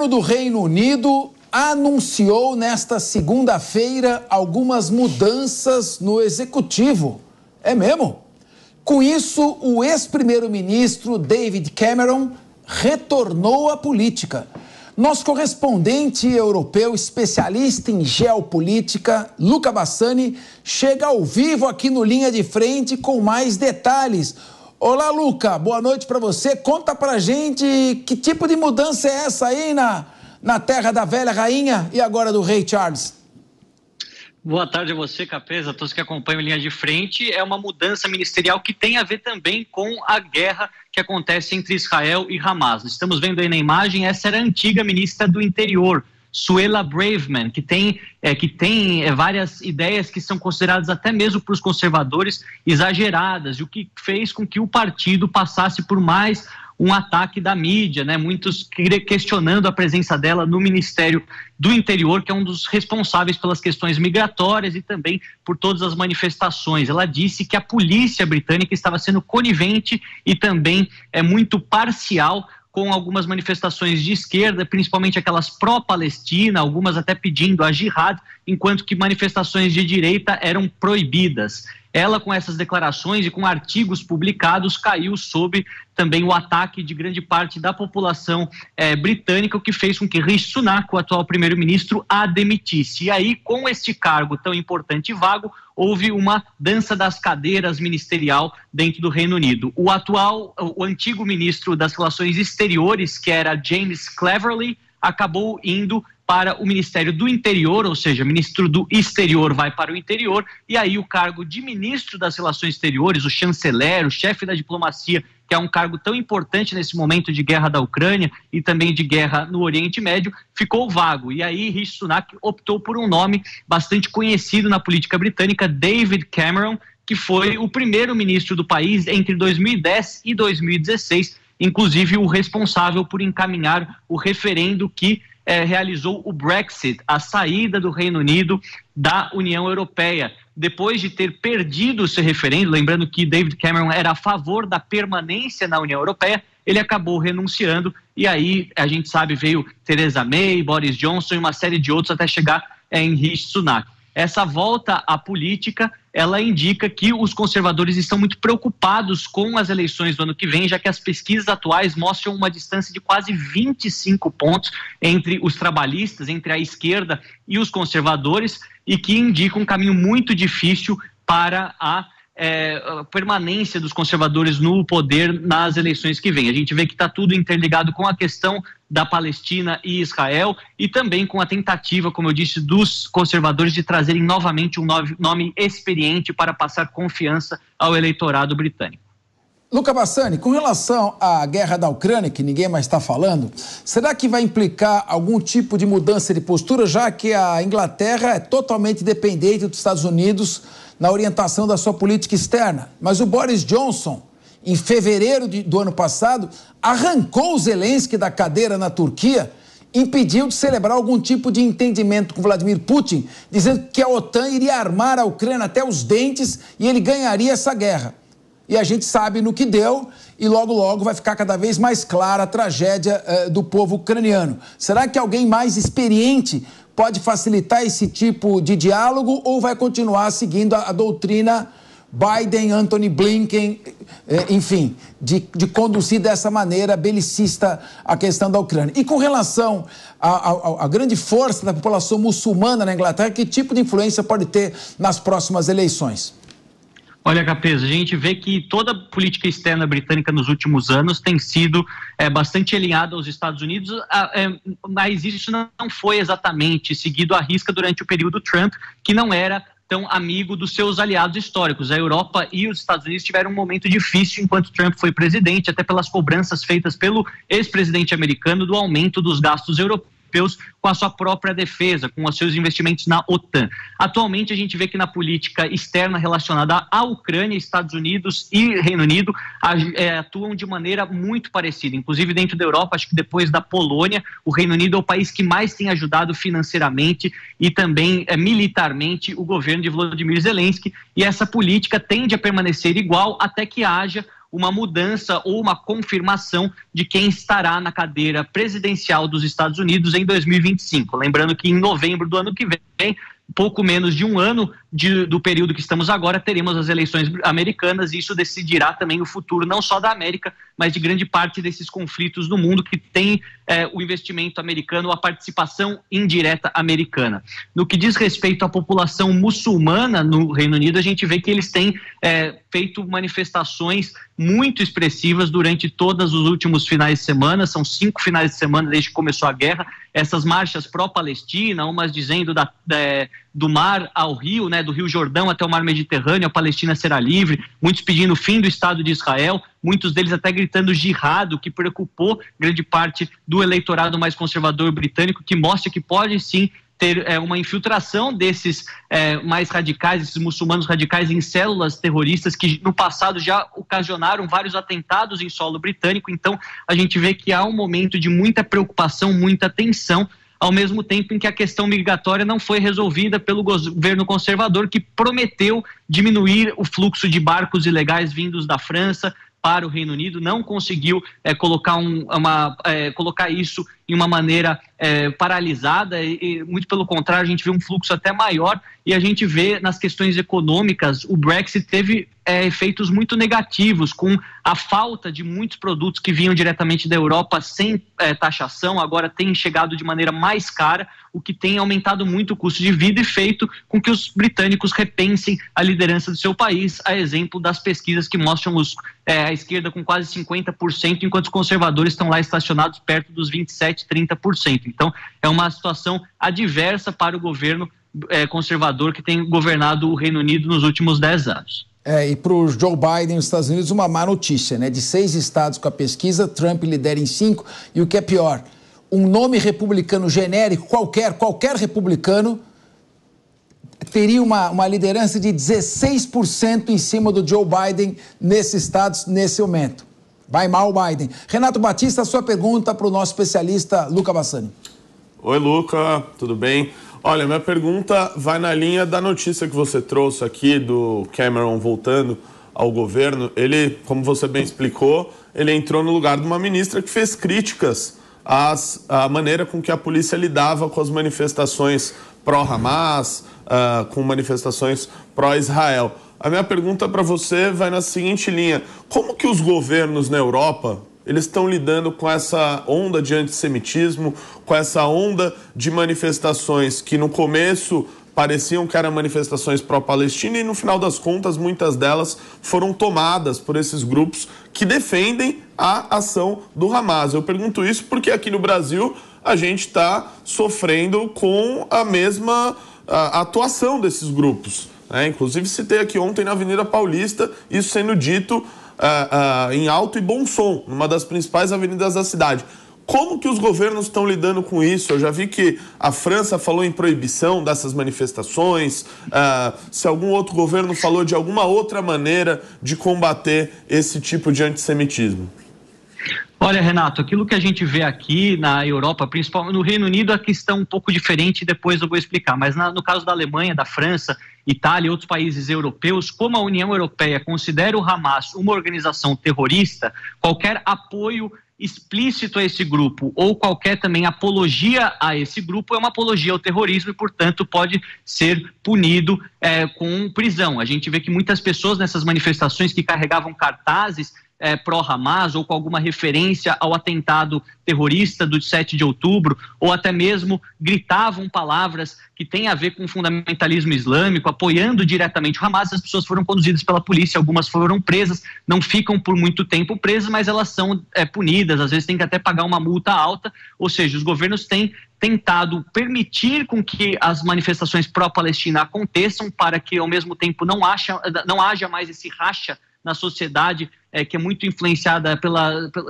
governo do Reino Unido anunciou nesta segunda-feira algumas mudanças no executivo. É mesmo? Com isso, o ex-primeiro-ministro David Cameron retornou à política. Nosso correspondente europeu, especialista em geopolítica, Luca Bassani, chega ao vivo aqui no Linha de Frente com mais detalhes. Olá, Luca, boa noite para você. Conta pra gente que tipo de mudança é essa aí na terra da velha rainha e agora do rei Charles. Boa tarde a você, Capesa, a todos que acompanham Linha de Frente. É uma mudança ministerial que tem a ver também com a guerra que acontece entre Israel e Hamas. Estamos vendo aí na imagem, essa era a antiga ministra do Interior, Suella Braverman, que tem várias ideias que são consideradas até mesmo por os conservadores exageradas, e o que fez com que o partido passasse por mais um ataque da mídia, né? Muitos questionando a presença dela no Ministério do Interior, que é um dos responsáveis pelas questões migratórias e também por todas as manifestações. Ela disse que a polícia britânica estava sendo conivente e também muito parcial com algumas manifestações de esquerda, principalmente aquelas pró-Palestina, algumas até pedindo a jihad, enquanto que manifestações de direita eram proibidas. Ela, com essas declarações e com artigos publicados, caiu sob também o ataque de grande parte da população britânica, o que fez com que Rishi Sunak, o atual primeiro-ministro, a demitisse. E aí, com este cargo tão importante e vago, houve uma dança das cadeiras ministerial dentro do Reino Unido. O antigo ministro das Relações Exteriores, que era James Cleverly, acabou indo para o Ministério do Interior, ou seja, ministro do Exterior vai para o Interior, e aí o cargo de ministro das Relações Exteriores, o chanceler, o chefe da diplomacia, que é um cargo tão importante nesse momento de guerra da Ucrânia e também de guerra no Oriente Médio, ficou vago. E aí Rishi Sunak optou por um nome bastante conhecido na política britânica, David Cameron, que foi o primeiro-ministro do país entre 2010 e 2016, inclusive o responsável por encaminhar o referendo que realizou o Brexit, a saída do Reino Unido da União Europeia. Depois de ter perdido esse referendo, lembrando que David Cameron era a favor da permanência na União Europeia, ele acabou renunciando e aí, a gente sabe, veio Theresa May, Boris Johnson e uma série de outros até chegar em Rishi Sunak. Essa volta à política, ela indica que os conservadores estão muito preocupados com as eleições do ano que vem, já que as pesquisas atuais mostram uma distância de quase 25 pontos entre os trabalhistas, entre a esquerda e os conservadores, e que indicam um caminho muito difícil para a permanência dos conservadores no poder nas eleições que vêm. A gente vê que está tudo interligado com a questão da Palestina e Israel e também com a tentativa, como eu disse, dos conservadores de trazerem novamente um nome experiente para passar confiança ao eleitorado britânico. Luca Bassani, com relação à guerra da Ucrânia, que ninguém mais está falando, será que vai implicar algum tipo de mudança de postura, já que a Inglaterra é totalmente dependente dos Estados Unidos na orientação da sua política externa? Mas o Boris Johnson, em fevereiro do ano passado, arrancou o Zelensky da cadeira na Turquia, impediu de celebrar algum tipo de entendimento com Vladimir Putin, dizendo que a OTAN iria armar a Ucrânia até os dentes e ele ganharia essa guerra. E a gente sabe no que deu e logo, logo vai ficar cada vez mais clara a tragédia do povo ucraniano. Será que alguém mais experiente pode facilitar esse tipo de diálogo ou vai continuar seguindo a doutrina Biden, Antony Blinken, enfim, de conduzir dessa maneira belicista a questão da Ucrânia? E com relação à grande força da população muçulmana na Inglaterra, que tipo de influência pode ter nas próximas eleições? Olha, Capesa, a gente vê que toda a política externa britânica nos últimos anos tem sido bastante alinhada aos Estados Unidos, mas isso não foi exatamente seguido à risca durante o período Trump, que não era tão amigo dos seus aliados históricos. A Europa e os Estados Unidos tiveram um momento difícil enquanto Trump foi presidente, até pelas cobranças feitas pelo ex-presidente americano do aumento dos gastos europeus com a sua própria defesa, com os seus investimentos na OTAN. Atualmente a gente vê que na política externa relacionada à Ucrânia, Estados Unidos e Reino Unido atuam de maneira muito parecida. Inclusive dentro da Europa, acho que depois da Polônia, o Reino Unido é o país que mais tem ajudado financeiramente e também militarmente o governo de Volodymyr Zelensky, e essa política tende a permanecer igual até que haja uma mudança ou uma confirmação de quem estará na cadeira presidencial dos Estados Unidos em 2025. Lembrando que em novembro do ano que vem, pouco menos de um ano do período que estamos agora, teremos as eleições americanas, e isso decidirá também o futuro não só da América, mas de grande parte desses conflitos no mundo que tem o investimento americano, a participação indireta americana. No que diz respeito à população muçulmana no Reino Unido, a gente vê que eles têm feito manifestações muito expressivas durante todos os últimos finais de semana. São 5 finais de semana desde que começou a guerra. Essas marchas pró-Palestina, umas dizendo do mar ao rio, né, do Rio Jordão até o mar Mediterrâneo, a Palestina será livre, muitos pedindo o fim do Estado de Israel, muitos deles até gritando jihad, o que preocupou grande parte do eleitorado mais conservador britânico, que mostra que pode sim ter uma infiltração desses mais radicais, esses muçulmanos radicais em células terroristas que no passado já ocasionaram vários atentados em solo britânico. Então a gente vê que há um momento de muita preocupação, muita tensão, ao mesmo tempo em que a questão migratória não foi resolvida pelo governo conservador, que prometeu diminuir o fluxo de barcos ilegais vindos da França para o Reino Unido, não conseguiu colocar isso em uma maneira paralisada, e muito pelo contrário, a gente vê um fluxo até maior, e a gente vê nas questões econômicas, o Brexit teve efeitos muito negativos, com a falta de muitos produtos que vinham diretamente da Europa sem taxação, agora tem chegado de maneira mais cara, o que tem aumentado muito o custo de vida e feito com que os britânicos repensem a liderança do seu país, a exemplo das pesquisas que mostram a esquerda com quase 50%, enquanto os conservadores estão lá estacionados perto dos 27%, 30%. Então, é uma situação adversa para o governo conservador que tem governado o Reino Unido nos últimos 10 anos. E para o Joe Biden, nos Estados Unidos, uma má notícia, né? De 6 estados com a pesquisa, Trump lidera em 5, e o que é pior, um nome republicano genérico, qualquer republicano, teria uma liderança de 16% em cima do Joe Biden nesses estados, nesse momento. Vai mal o Biden. Renato Batista, a sua pergunta para o nosso especialista Luca Bassani. Oi, Luca, tudo bem? Olha, minha pergunta vai na linha da notícia que você trouxe aqui do Cameron voltando ao governo. Ele, como você bem explicou, ele entrou no lugar de uma ministra que fez críticas à maneira com que a polícia lidava com as manifestações pró-Hamas, com manifestações pró-Israel. A minha pergunta para você vai na seguinte linha: como que os governos na Europa eles estão lidando com essa onda de antissemitismo, com essa onda de manifestações que no começo pareciam que eram manifestações pró-Palestina e no final das contas muitas delas foram tomadas por esses grupos que defendem a ação do Hamas? Eu pergunto isso porque aqui no Brasil a gente está sofrendo com a mesma atuação desses grupos. Inclusive citei aqui ontem na Avenida Paulista isso sendo dito em alto e bom som, numa das principais avenidas da cidade. Como que os governos estão lidando com isso? Eu já vi que a França falou em proibição dessas manifestações, se algum outro governo falou de alguma outra maneira de combater esse tipo de antissemitismo. Olha, Renato, aquilo que a gente vê aqui na Europa, principalmente no Reino Unido, a questão um pouco diferente, depois eu vou explicar, mas no caso da Alemanha, da França, Itália e outros países europeus, como a União Europeia considera o Hamas uma organização terrorista, qualquer apoio explícito a esse grupo ou qualquer também apologia a esse grupo é uma apologia ao terrorismo e, portanto, pode ser punido com prisão. A gente vê que muitas pessoas nessas manifestações que carregavam cartazes pró-Hamas ou com alguma referência ao atentado terrorista do 7 de outubro, ou até mesmo gritavam palavras que têm a ver com o fundamentalismo islâmico, apoiando diretamente o Hamas. As pessoas foram conduzidas pela polícia, algumas foram presas, não ficam por muito tempo presas, mas elas são punidas, às vezes tem que até pagar uma multa alta, ou seja, os governos têm tentado permitir com que as manifestações pró-Palestina aconteçam para que, ao mesmo tempo, não haja mais esse racha na sociedade que é muito influenciada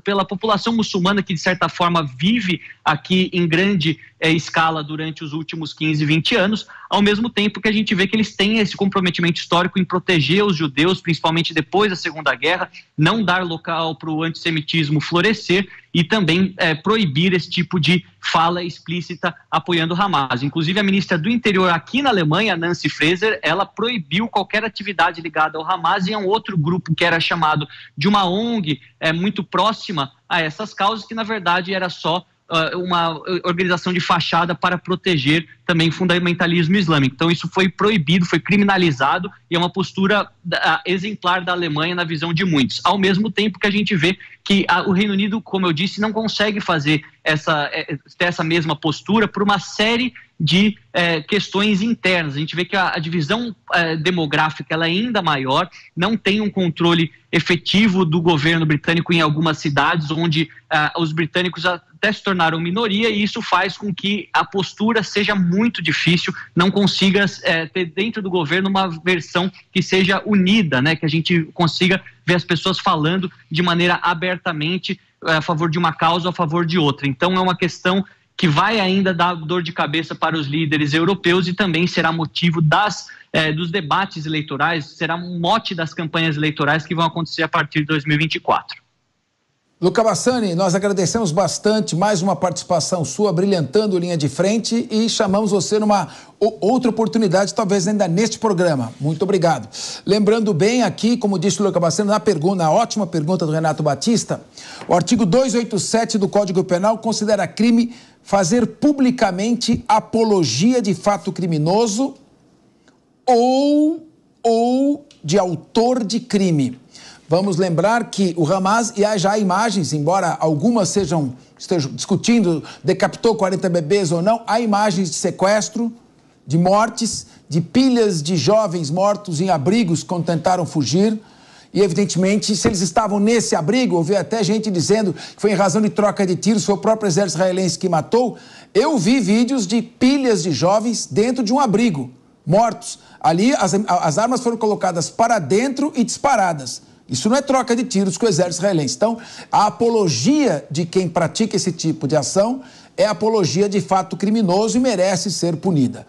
pela população muçulmana que, de certa forma, vive aqui em grande escala durante os últimos 15, 20 anos, ao mesmo tempo que a gente vê que eles têm esse comprometimento histórico em proteger os judeus, principalmente depois da Segunda Guerra, não dar local para o antissemitismo florescer e também proibir esse tipo de fala explícita apoiando o Hamas. Inclusive, a ministra do Interior aqui na Alemanha, Nancy Faeser, ela proibiu qualquer atividade ligada ao Hamas e a um outro grupo que era chamado de uma ONG muito próxima a essas causas, que na verdade era só uma organização de fachada para proteger também fundamentalismo islâmico. Então isso foi proibido, foi criminalizado, e é uma postura exemplar da Alemanha na visão de muitos. Ao mesmo tempo que a gente vê que o Reino Unido, como eu disse, não consegue ter essa mesma postura por uma série de questões internas. A gente vê que a divisão demográfica ela é ainda maior, não tem um controle efetivo do governo britânico em algumas cidades, onde os britânicos até se tornaram minoria, e isso faz com que a postura seja muito difícil, não consiga ter dentro do governo uma versão que seja unida, né? Que a gente consiga ver as pessoas falando de maneira abertamente a favor de uma causa ou a favor de outra. Então é uma questão que vai ainda dar dor de cabeça para os líderes europeus e também será motivo dos debates eleitorais, será um mote das campanhas eleitorais que vão acontecer a partir de 2024. Luca Bassani, nós agradecemos bastante mais uma participação sua, brilhantando Linha de Frente, e chamamos você numa outra oportunidade, talvez ainda neste programa. Muito obrigado. Lembrando bem aqui, como disse o Luca Bassani, na ótima pergunta do Renato Batista, o artigo 287 do Código Penal considera crime fazer publicamente apologia de fato criminoso ou de autor de crime. Vamos lembrar que o Hamas, e há já imagens, embora algumas estejam discutindo decapitou 40 bebês ou não, há imagens de sequestro, de mortes, de pilhas de jovens mortos em abrigos quando tentaram fugir. E, evidentemente, se eles estavam nesse abrigo, ouvi até gente dizendo que foi em razão de troca de tiros, foi o próprio exército israelense que matou. Eu vi vídeos de pilhas de jovens dentro de um abrigo, mortos. Ali, as armas foram colocadas para dentro e disparadas. Isso não é troca de tiros com o exército israelense. Então, a apologia de quem pratica esse tipo de ação é apologia de fato criminoso e merece ser punida.